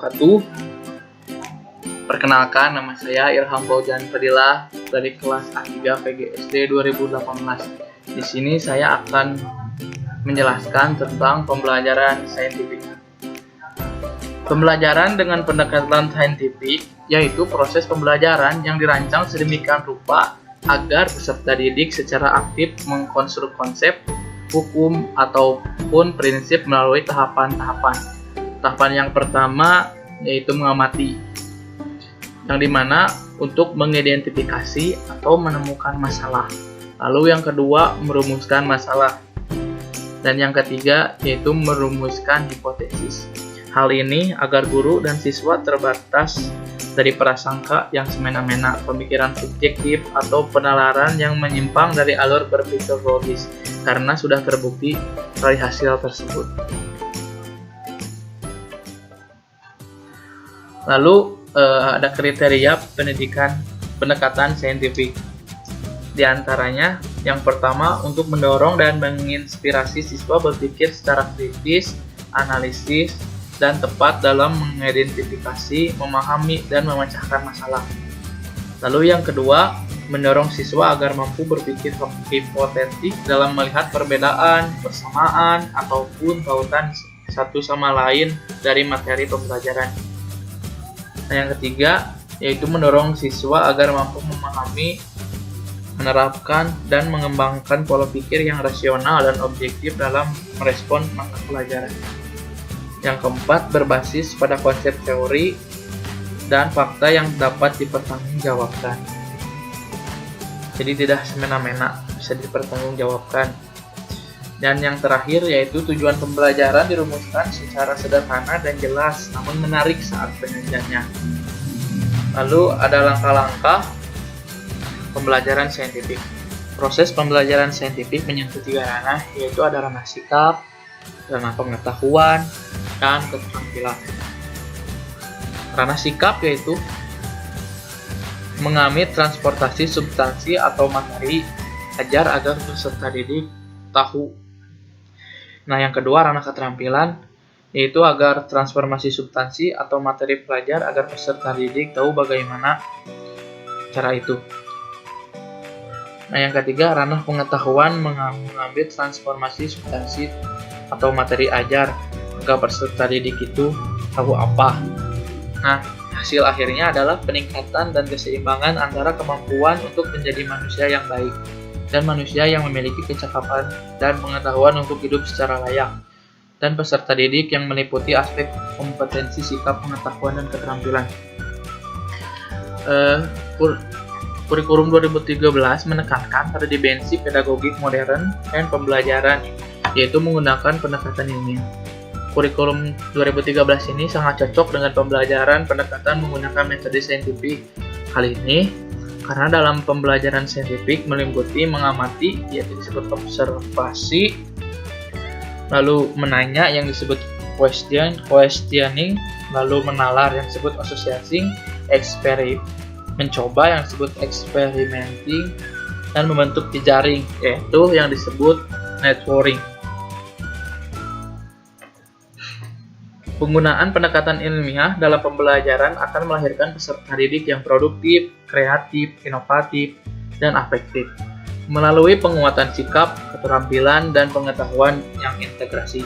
wabarakatuh. Perkenalkan, nama saya Ilham Fauzan Fadilah dari kelas A3 PGSD 2018. Di sini saya akan menjelaskan tentang pembelajaran saintifik. Pembelajaran dengan pendekatan saintifik yaitu proses pembelajaran yang dirancang sedemikian rupa agar peserta didik secara aktif mengkonstruk konsep, hukum, ataupun prinsip melalui tahapan-tahapan. Tahapan yang pertama yaitu mengamati, yang dimana untuk mengidentifikasi atau menemukan masalah. Lalu yang kedua, merumuskan masalah. Dan yang ketiga, yaitu merumuskan hipotesis. Hal ini agar guru dan siswa terbatas dari prasangka yang semena-mena, pemikiran subjektif, atau penalaran yang menyimpang dari alur berpikir logis, karena sudah terbukti dari hasil tersebut. Lalu ada kriteria pendidikan pendekatan saintifik. Di antaranya, yang pertama untuk mendorong dan menginspirasi siswa berpikir secara kritis, analisis, dan tepat dalam mengidentifikasi, memahami, dan memecahkan masalah. Lalu yang kedua, mendorong siswa agar mampu berpikir hipotetik dalam melihat perbedaan, persamaan, ataupun tautan satu sama lain dari materi pembelajaran. Nah, yang ketiga, yaitu mendorong siswa agar mampu memahami, menerapkan, dan mengembangkan pola pikir yang rasional dan objektif dalam merespon mata pelajaran. Yang keempat, berbasis pada konsep teori dan fakta yang dapat dipertanggungjawabkan. Jadi tidak semena-mena, bisa dipertanggungjawabkan. Dan yang terakhir yaitu tujuan pembelajaran dirumuskan secara sederhana dan jelas, namun menarik saat penyajiannya. Lalu ada langkah-langkah pembelajaran saintifik. Proses pembelajaran saintifik menyentuh tiga ranah, yaitu ada ranah sikap, ranah pengetahuan, dan keterampilan. Ranah sikap yaitu mengambil transportasi substansi atau materi ajar agar peserta didik tahu. Nah, yang kedua ranah keterampilan yaitu agar transformasi substansi atau materi pelajar agar peserta didik tahu bagaimana cara itu. Nah, yang ketiga ranah pengetahuan mengambil transformasi substansi atau materi ajar agar peserta didik itu tahu apa. Nah, hasil akhirnya adalah peningkatan dan keseimbangan antara kemampuan untuk menjadi manusia yang baik dan manusia yang memiliki kecakapan dan pengetahuan untuk hidup secara layak, dan peserta didik yang meliputi aspek kompetensi, sikap, pengetahuan, dan keterampilan. Kurikulum 2013 menekankan pada dimensi pedagogik modern dan pembelajaran, yaitu menggunakan pendekatan ilmiah. Kurikulum 2013 ini sangat cocok dengan pembelajaran pendekatan menggunakan metode saintifik. Hal ini karena dalam pembelajaran saintifik meliputi mengamati, yaitu disebut observasi, lalu menanya yang disebut questioning, lalu menalar yang disebut associating, mencoba yang disebut experimenting, dan membentuk jejaring yaitu yang disebut networking. Penggunaan pendekatan ilmiah dalam pembelajaran akan melahirkan peserta didik yang produktif, kreatif, inovatif, dan afektif melalui penguatan sikap, keterampilan, dan pengetahuan yang integrasi.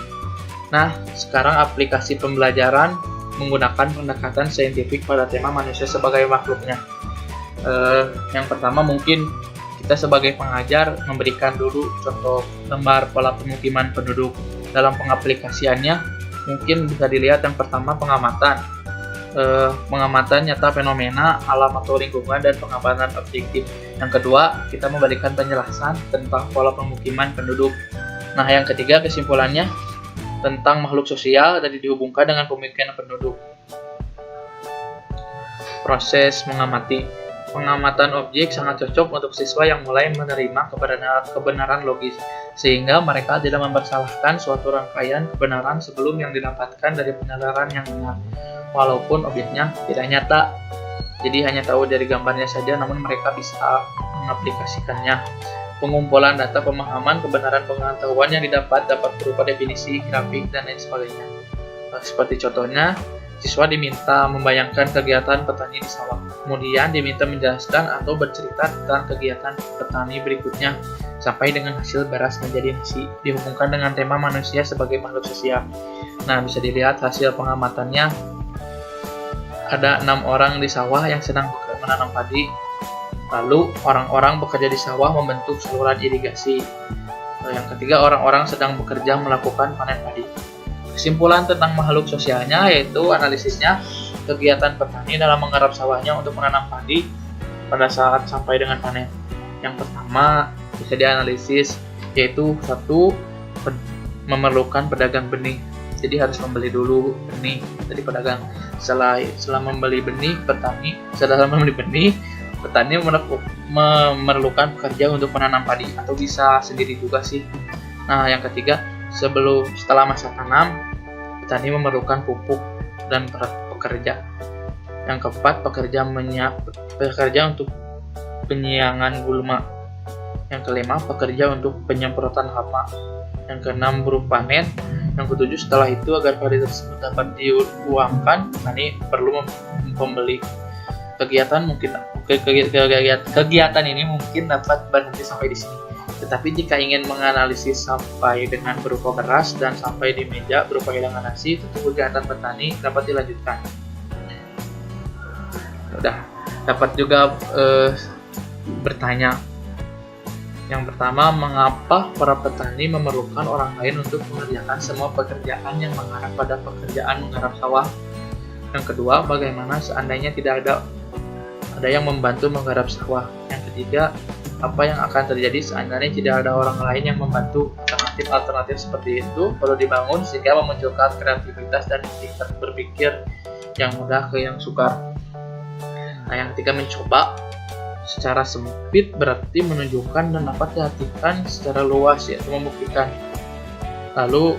Nah, sekarang aplikasi pembelajaran menggunakan pendekatan saintifik pada tema manusia sebagai makhluknya. Yang pertama mungkin kita sebagai pengajar memberikan dulu contoh lembar pola pemukiman penduduk. Dalam pengaplikasiannya mungkin bisa dilihat yang pertama pengamatan nyata fenomena alam atau lingkungan dan pengamatan objektif. Yang kedua, kita memberikan penjelasan tentang pola pemukiman penduduk. Nah, yang ketiga kesimpulannya tentang makhluk sosial dan dihubungkan dengan pemukiman penduduk. Proses mengamati. Pengamatan objek sangat cocok untuk siswa yang mulai menerima kebenaran logis, sehingga mereka tidak mempersalahkan suatu rangkaian kebenaran sebelum yang didapatkan dari penalaran yang benar, walaupun objeknya tidak nyata. Jadi hanya tahu dari gambarnya saja, namun mereka bisa mengaplikasikannya. Pengumpulan data pemahaman kebenaran pengetahuan yang dapat berupa definisi, grafik, dan lain sebagainya. Seperti contohnya, Siswa diminta membayangkan kegiatan petani di sawah. Kemudian diminta menjelaskan atau bercerita tentang kegiatan petani berikutnya sampai dengan hasil beras menjadi nasi. Dihubungkan dengan tema manusia sebagai makhluk sosial. Nah, bisa dilihat hasil pengamatannya. Ada 6 orang di sawah yang sedang menanam padi. Lalu orang-orang bekerja di sawah membentuk saluran irigasi. Yang ketiga, orang-orang sedang bekerja melakukan panen padi. Kesimpulan tentang makhluk sosialnya yaitu analisisnya, kegiatan petani dalam menggarap sawahnya untuk menanam padi pada saat sampai dengan panen. Yang pertama bisa dianalisis yaitu satu, memerlukan pedagang benih. Jadi harus membeli dulu benih dari pedagang. Setelah membeli benih, petani memerlukan pekerja untuk menanam padi atau bisa sendiri juga sih. Nah, yang ketiga, setelah masa tanam, petani memerlukan pupuk dan pekerja. Yang keempat, pekerja untuk penyiangan gulma. Yang kelima, pekerja untuk penyemprotan hama. Yang keenam, buruh panen. Yang ketujuh, setelah itu agar padi tersebut dapat diuangkan, petani perlu pembeli. Kegiatan ini mungkin dapat berhenti sampai di sini. Tetapi jika ingin menganalisis sampai dengan berupa beras dan sampai di meja berupa hidangan nasi, tentu kegiatan petani dapat dilanjutkan. Dapat juga bertanya. Yang pertama, mengapa para petani memerlukan orang lain untuk mengerjakan semua pekerjaan yang mengarah pada pekerjaan menggarap sawah? Yang kedua, bagaimana seandainya tidak ada yang membantu menggarap sawah? Yang ketiga, apa yang akan terjadi seandainya tidak ada orang lain yang membantu? Alternatif seperti itu perlu dibangun sehingga memunculkan kreativitas dan berpikir yang mudah ke yang sukar. Nah, yang ketiga, mencoba secara sempit berarti menunjukkan dan dapat diartikan secara luas, yaitu membuktikan. Lalu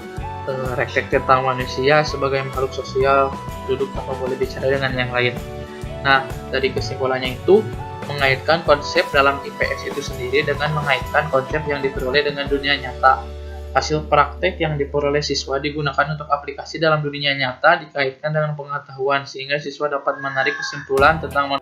refleks tentang manusia sebagai makhluk sosial, duduk tanpa boleh bicara dengan yang lain. Nah, dari kesimpulannya itu mengaitkan konsep dalam IPS itu sendiri dengan mengaitkan konsep yang diperoleh dengan dunia nyata. Hasil praktek yang diperoleh siswa digunakan untuk aplikasi dalam dunia nyata dikaitkan dengan pengetahuan sehingga siswa dapat menarik kesimpulan tentang